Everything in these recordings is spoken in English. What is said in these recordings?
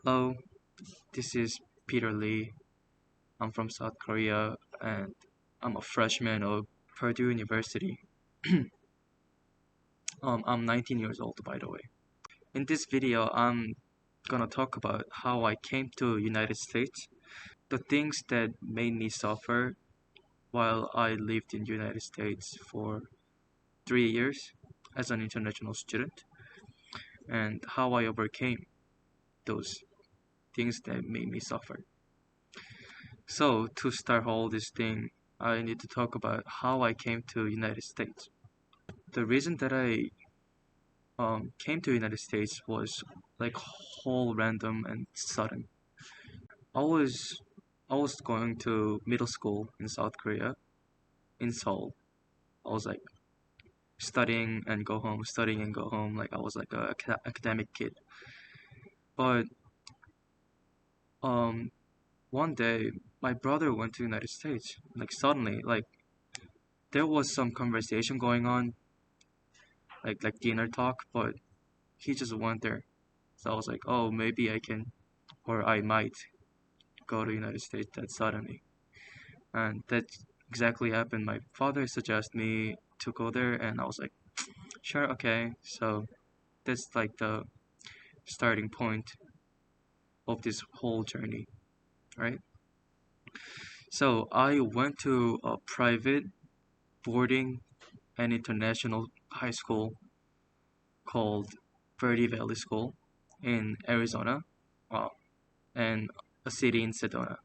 Hello, this is Peter Lee. I'm from South Korea and I'm a freshman of Purdue University. I'm 19 years old, by the way. In this video, I'm gonna talk about how I came to United States, the things that made me suffer while I lived in United States for 3 years as an international student, and how I overcame those things that made me suffer. So to start all this thing, I need to talk about how I came to United States. The reason that I came to United States was like whole random and sudden. I was I was going to middle school in South Korea in Seoul. I was like studying and go home, studying and go home. Like I was like a academic kid. But um one day my brother went to United States. Like suddenly, like there was some conversation going on, like dinner talk, but he just went there. So I was like, oh, maybe I can or I might go to United States that suddenly. And that exactly happened. My father suggested me to go there and I was like, sure, okay. So that's like the starting point of this whole journey, right? So I went to a private boarding and international high school called Verde Valley School in Arizona, uh, and a city in Sedona.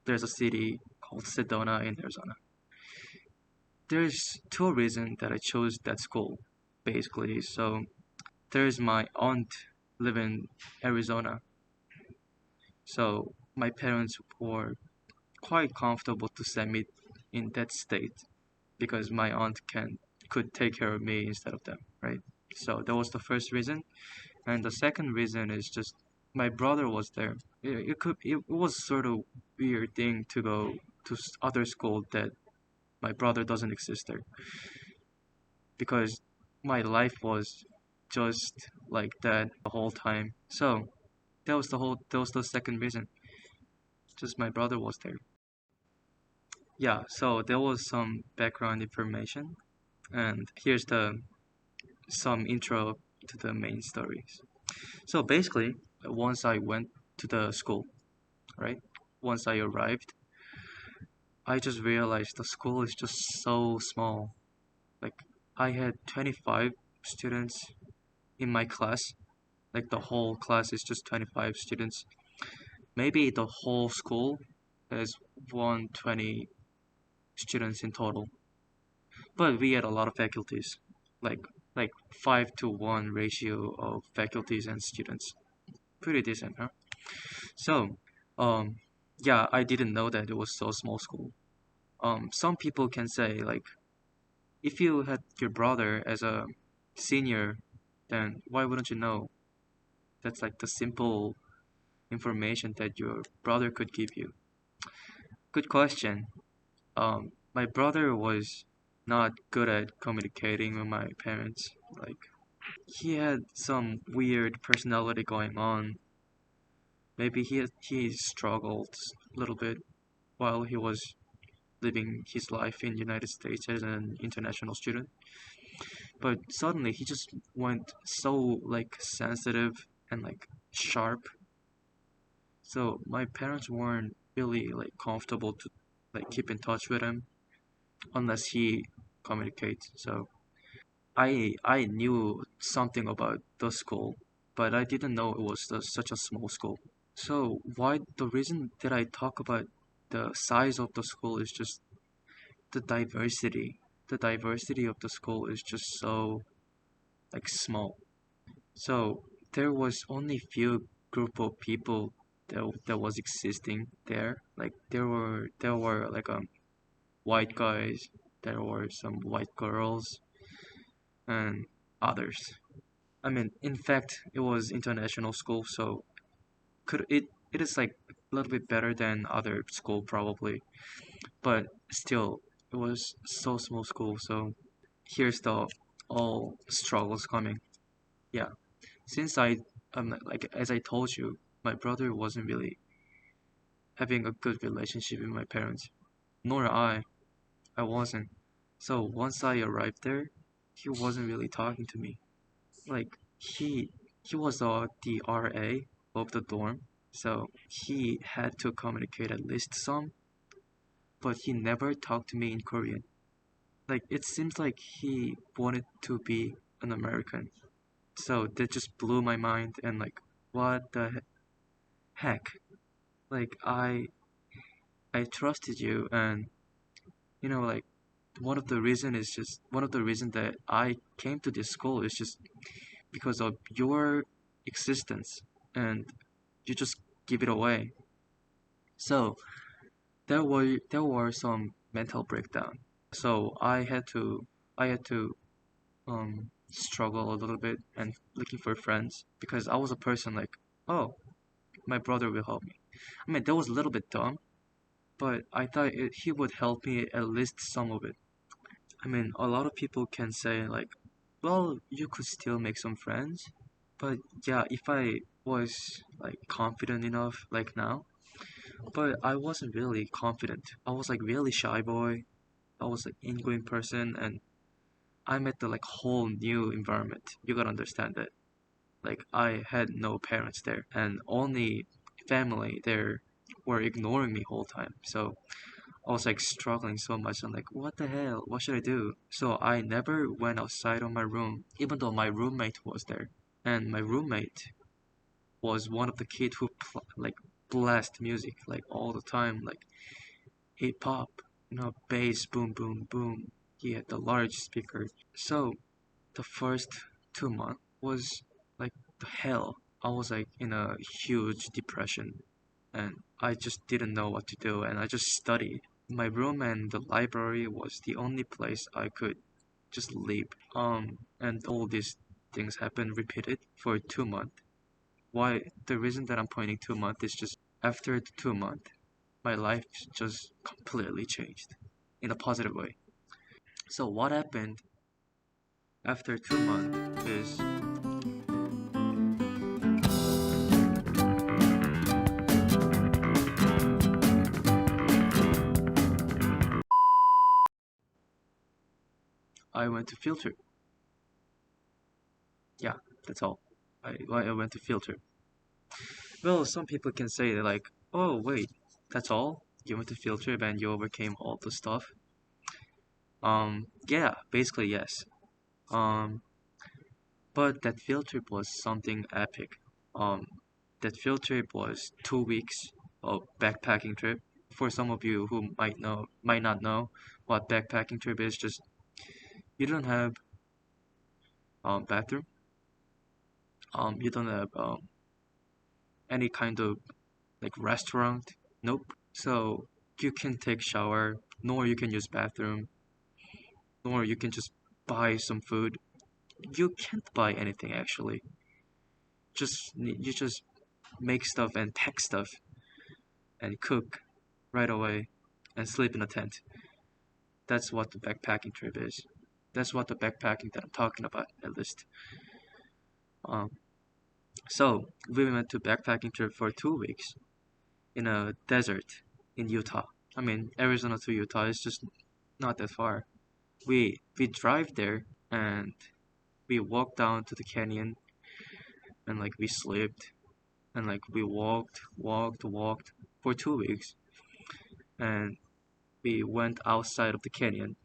There's a city called Sedona in Arizona. There's two reasons that I chose that school, basically. So there's my aunt live in Arizona. So my parents were quite comfortable to send me in that state because my aunt can could take care of me instead of them, right? So that was the first reason. And the second reason is just my brother was there. It was sort of weird thing to go to other school that my brother doesn't exist there because my life was just like that the whole time. So that was the second reason. Just my brother was there. Yeah, so there was some background information and here's the some intro to the main stories. So basically, once I went to the school, right? Once I arrived, I just realized the school is just so small. Like I had 25 students in my class. Like the whole class is just 25 students. Maybe the whole school has 120 students in total. But we had a lot of faculties, like like 5-to-1 ratio of faculties and students. Pretty decent, huh? So, um, yeah, I didn't know that it was so small school. Some people can say like, if you had your brother as a senior, then why wouldn't you know? That's like the simple information that your brother could give you. Good question. My brother was not good at communicating with my parents. Like, he had some weird personality going on. Maybe he struggled a little bit while he was living his life in United States as an international student. But suddenly he just went so like sensitive and like sharp. So my parents weren't really like comfortable to like keep in touch with him unless he communicates. So I knew something about the school, but I didn't know it was such a small school. So why the reason that I talk about the size of the school is just the diversity. The diversity of the school is just so like small. So there was only few group of people that was existing there. Like there were like white guys, there were some white girls and others. I mean, in fact, it was international school, so could it is like a little bit better than other school probably, but still it was so small school. So here's the all struggles coming. Yeah, since I like as I told you, my brother wasn't really having a good relationship with my parents, nor I. I wasn't. So once I arrived there, he wasn't really talking to me. Like he was the RA of the dorm, so he had to communicate at least some, but he never talked to me in Korean. Like it seems like he wanted to be an American. So that just blew my mind and like what the heck? Like I trusted you and like one of the reason that I came to this school is just because of your existence and you just give it away. So there were some mental breakdown. So I had to struggle a little bit and looking for friends because I was a person like, oh, my brother will help me. I mean, that was a little bit dumb, but I thought he would help me at least some of it. I mean, a lot of people can say like, well, you could still make some friends, but yeah, if I was like confident enough like now, but I wasn't really confident. I was like really shy boy. I was like ingoing person and I'm at the like whole new environment. You gotta understand that. Like I had no parents there and only family there were ignoring me whole time. So I was like struggling so much. I'm like, what the hell? What should I do? So I never went outside of my room, even though my roommate was there. And my roommate was one of the kids who like blast music like all the time, like hip hop, bass, boom, boom, boom. He had the large speaker. So the first 2 months was like the hell. I was like in a huge depression and I just didn't know what to do and I just studied. My room and the library was the only place I could just leave. And all these things happened repeated for 2 months. Why the reason that I'm pointing 2 months is just after the 2 months, my life just completely changed in a positive way. So what happened after 2 months is I went to filter. Yeah, that's all. I went to filter. Well, some people can say that like, oh wait, that's all? You went to filter and you overcame all the stuff. Yeah, basically yes. Um, but that field trip was something epic. Um, that field trip was 2 weeks of backpacking trip. For some of you who might not know what backpacking trip is, just you don't have bathroom. You don't have any kind of like restaurant. Nope. So you can take shower, nor you can use bathroom, nor you can just buy some food. You can't buy anything actually. You just make stuff and pack stuff and cook right away and sleep in a tent. That's what the backpacking trip is. That's what the backpacking that I'm talking about, at least. Um, so we went to backpacking trip for 2 weeks in a desert in Utah. I mean, Arizona to Utah is just not that far. We drive there and we walk down to the canyon and like we slept and like we walked for 2 weeks and we went outside of the canyon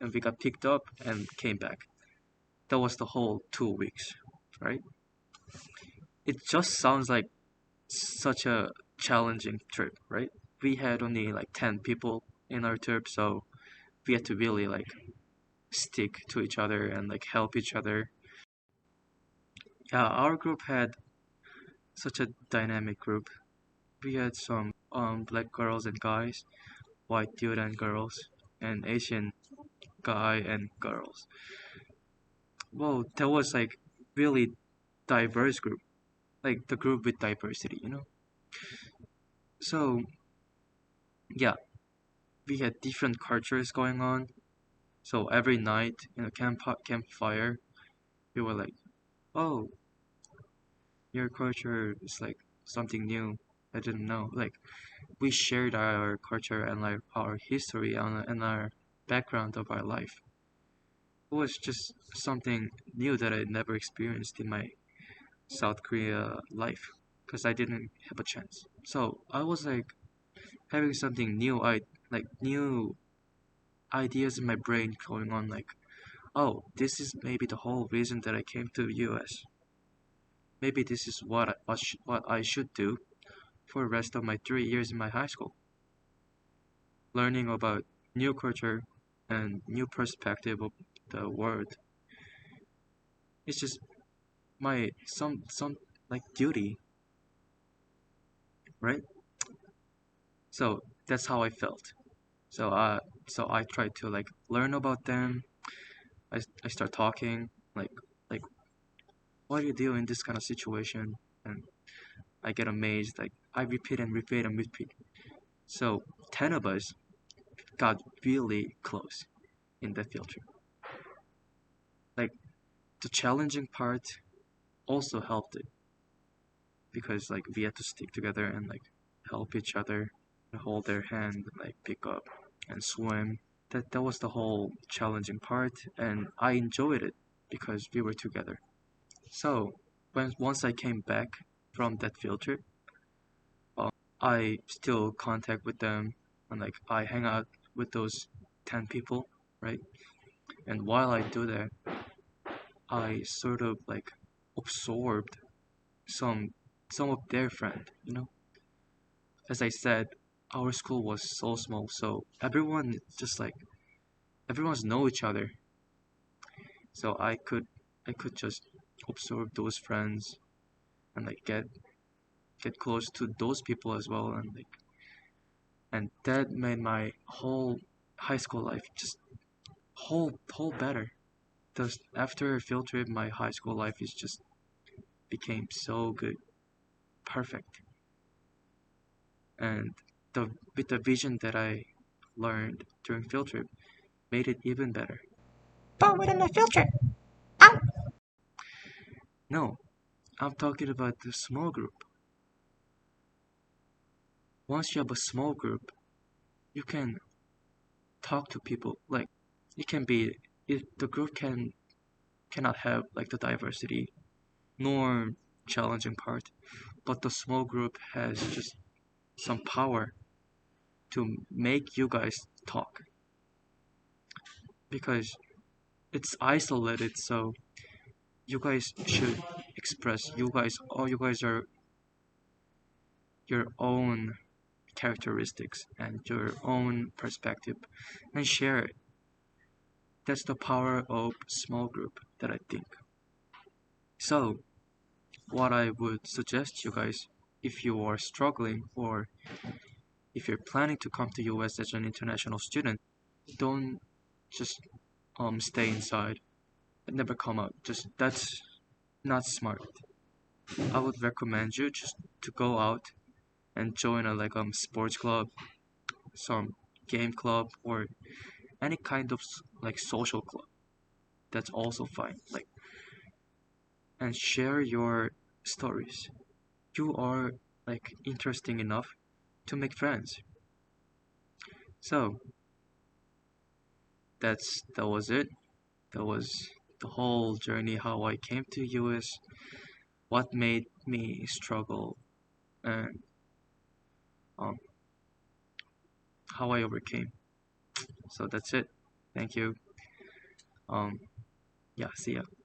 and we got picked up and came back. That was the whole 2 weeks, right? It just sounds like such a challenging trip, right? We had only like 10 people in our trip, so we had to really like stick to each other and like help each other. Yeah, our group had such a dynamic group. We had some black girls and guys, white dude and girls, and Asian guy and girls. Well, that was like really diverse group, like the group with diversity. So yeah, we had different cultures going on. So every night in a campfire, we were like, oh, your culture is like something new. I didn't know. Like we shared our culture and like our history and our background of our life. It was just something new that I never experienced in my South Korea life because I didn't have a chance. So I was like having something new. I like new ideas in my brain going on. Like, oh, this is maybe the whole reason that I came to the U.S. Maybe this is what I should do for the rest of my 3 years in my high school, learning about new culture and new perspective of the world. It's just my some like duty, right? So that's how I felt. So so I tried to like learn about them. I start talking like what do you do in this kind of situation? And I get amazed. Like I repeat and repeat and repeat. So 10 of us got really close in that field trip. Like the challenging part also helped it because like we had to stick together and like help each other and hold their hand, like pick up and swim. That was the whole challenging part, and I enjoyed it because we were together. So when once I came back from that field trip, I still contact with them and like I hang out with those 10 people, right? And while I do that, I sort of like absorbed some some of their friend, you know. As I said, our school was so small, so everyone just like everyone's know each other. So I could just absorb those friends and like get close to those people as well and that made my whole high school life just whole better. Just after a field trip, my high school life is just became so good, perfect, and the with the vision that I learned during field trip made it even better. But within the filter. No, I'm talking about the small group. Once you have a small group, you can talk to people. Like it can be the group cannot have like the diversity nor challenging part, but the small group has just some power to make you guys talk because it's isolated. So you guys should express you guys are your own characteristics and your own perspective and share it. That's the power of small group that I think. So what I would suggest you guys if you are struggling or if you're planning to come to US as an international student, don't just stay inside and never come out. Just that's not smart. I would recommend you just to go out and join a like sports club, some game club or any kind of like social club. That's also fine. Like and share your stories. You are like interesting enough to make friends. So that was it. That was the whole journey how I came to US, what made me struggle and um how I overcame. So that's it. Thank you. Um yeah, see ya.